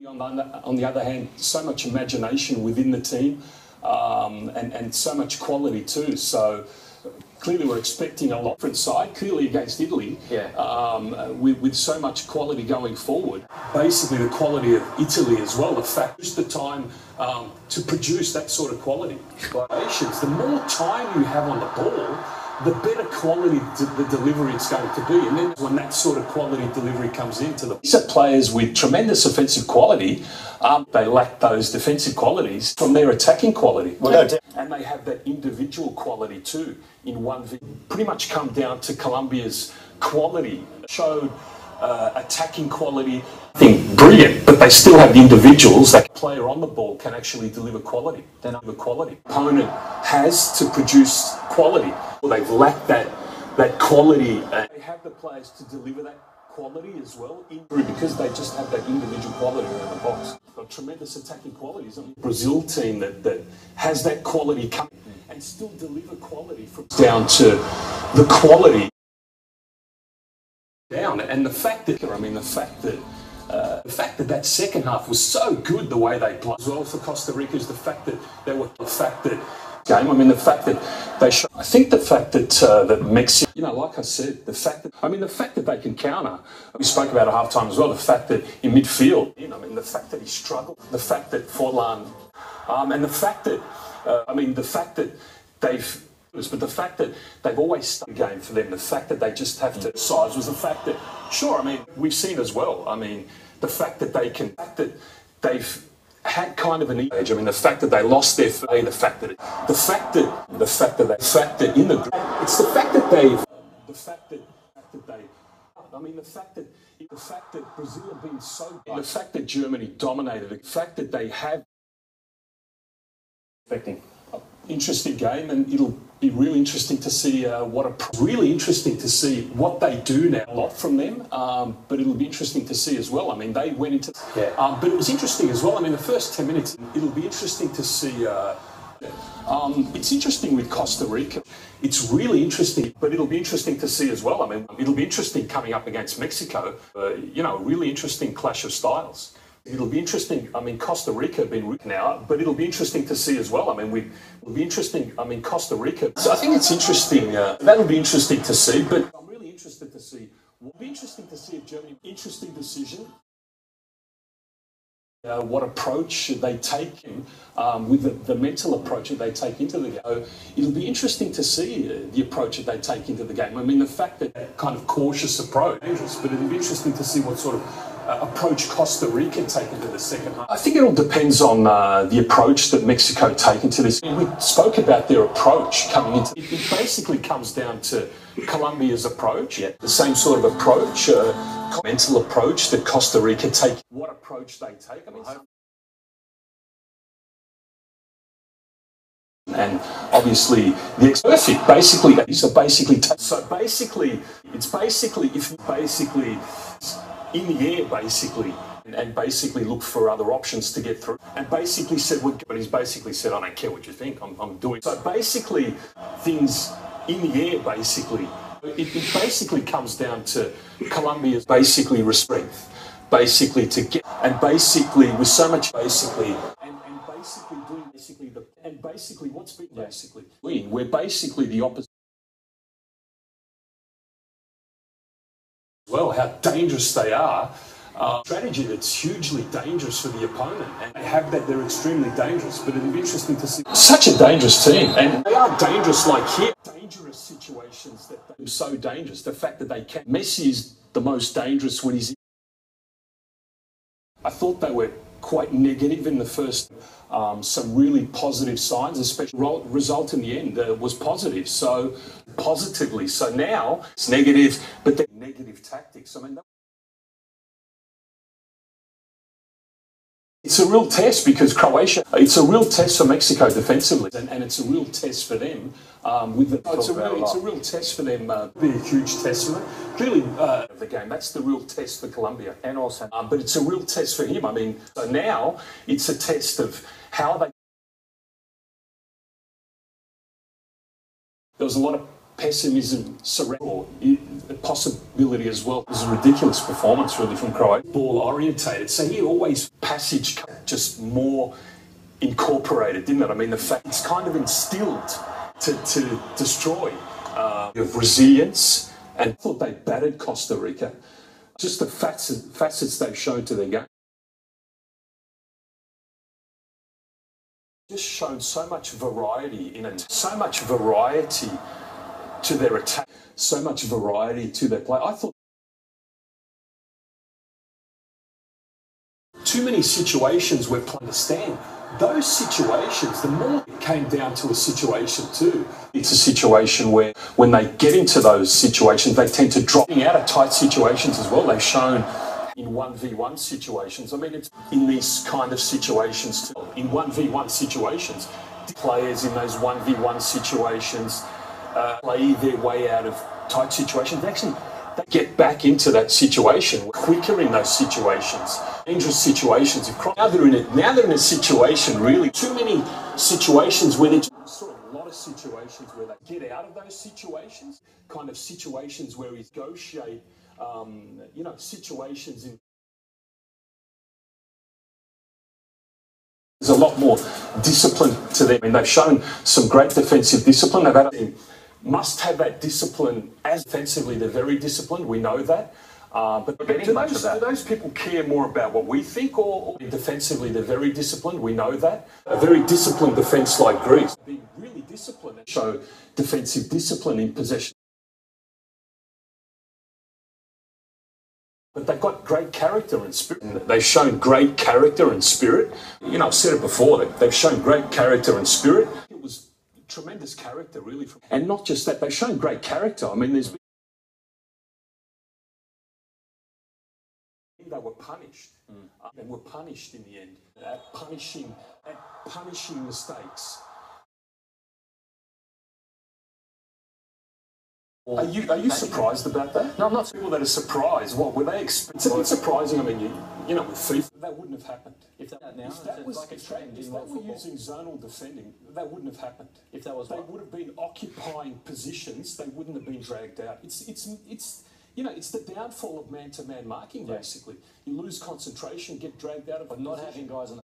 On the other hand, so much imagination within the team and so much quality too. So clearly we're expecting a lot different side, clearly against Italy, with so much quality going forward. Basically the quality of Italy as well, the fact just the time to produce that sort of quality. The more time you have on the ball, the better quality the delivery it's going to be. And then when that sort of quality delivery comes into them. These are players with tremendous offensive quality. They lack those defensive qualities from their attacking quality. And they have that individual quality too. In one, pretty much come down to Colombia's quality. Showed attacking quality. Brilliant, but they still have the individuals. That player on the ball can actually deliver quality. Opponent has to produce quality. They've lacked that quality. They have the players to deliver that quality as well, because they just have that individual quality around the box. Got tremendous attacking qualities. Brazil team that has that quality coming and still deliver quality from down to the quality down. And the fact that that second half was so good, the way they played as well for Costa Rica, is the fact that game. I mean, the fact that they show, I think the fact that that Mexico, like I said, the fact that they can counter. We spoke about at halftime as well. The fact that in midfield, the fact that he struggled, the fact that Forlan, and the fact that they've always stuck the game for them. The fact that they just have to size was the fact that we've seen as well. The fact that they've had kind of an age. The fact that they lost their faith, the fact that Brazil have been so, the fact that Germany dominated, the fact that they have interesting game, and it'll be really interesting to see what they do now. A lot from them, but it'll be interesting to see as well. They went into, but it was interesting as well. The first 10 minutes, it'll be interesting to see. It's interesting with Costa Rica. It's really interesting, but it'll be interesting to see as well. It'll be interesting coming up against Mexico. A really interesting clash of styles. It'll be interesting. Costa Rica have been now, but it'll be interesting to see as well. It'll be interesting. Costa Rica. So I think it's interesting. That'll be interesting to see. But I'm really interested to see. It'll be interesting to see if Germany. Interesting decision. What approach should they take with the mental approach that they take into the game? It'll be interesting to see the approach that they take into the game. The fact that kind of cautious approach, dangerous, but it'll be interesting to see what sort of approach Costa Rica take into the second half. I think it all depends on the approach that Mexico take into this. We spoke about their approach coming into it. It basically comes down to Colombia's approach, the same sort of approach, mental approach that Costa Rica take. What approach they take? And obviously the perfect in the air, and basically look for other options to get through. And basically said, but he's basically said, I don't care what you think, I'm doing. So basically, things in the air, it basically comes down to Colombia's strength, to get, and basically with so much what's been we're basically the opposite. Well, how dangerous they are. Strategy that's hugely dangerous for the opponent, and they have that. They're extremely dangerous, but it'll be interesting to see. Such a dangerous team, and they are dangerous like here. Dangerous situations that they're so dangerous. The fact that they can. Messi is the most dangerous when he's. I thought they were quite negative in the first. Some really positive signs, especially result in the end was positive. So positively. So now it's negative, but they're negative tactics. It's a real test because Croatia. It's a real test for Mexico defensively, and it's a real test for them. It's a real test for them. Be a huge test for them. Clearly, the game. That's the real test for Colombia, and also. But it's a real test for him. So now it's a test of how they. There was a lot of pessimism surrounding possibility as well. It was a ridiculous performance, really, from Croatia. Ball orientated, so he always passage just more incorporated, didn't it? I mean, the fact it's kind of instilled to destroy of resilience, and I thought they battered Costa Rica. Just the facets they've shown to their game. Just shown so much variety in it, so much variety to their attack, so much variety to their play. I thought too many situations where players understand those situations, the more it came down to a situation too. It's a situation where when they get into those situations, they tend to drop out of tight situations as well. They've shown in 1v1 situations. I mean, it's in these kind of situations too. In 1v1 situations, players in those 1v1 situations play their way out of tight situations. They get back into that situation quicker in those situations. Dangerous situations. Now they're in a situation, really, too many situations where they saw a lot of situations where they get out of those situations, kind of situations where we negotiate, situations in. There's a lot more discipline to them. I mean, they've shown some great defensive discipline. They've had must have that discipline as defensively. They're very disciplined. We know that. But do those people care more about what we think, or defensively they're very disciplined? We know that. A very disciplined defence like Greece, being really disciplined, and show defensive discipline in possession. But they've got great character and spirit. They've shown great character and spirit. You know, I've said it before, they've shown great character and spirit. It was tremendous character, really. And not just that, they've shown great character. I mean, they were punished. They were punished in the end. At punishing mistakes. Are you surprised about that? No, I'm not. People that are surprised. What were they expecting? It's a bit surprising. I mean, you know, with FIFA, that wouldn't have happened. If that were using zonal defending, that wouldn't have happened. If that was, they would have been occupying positions. They wouldn't have been dragged out. It's the downfall of man-to-man marking. Basically, you lose concentration, get dragged out of. But not having guys on.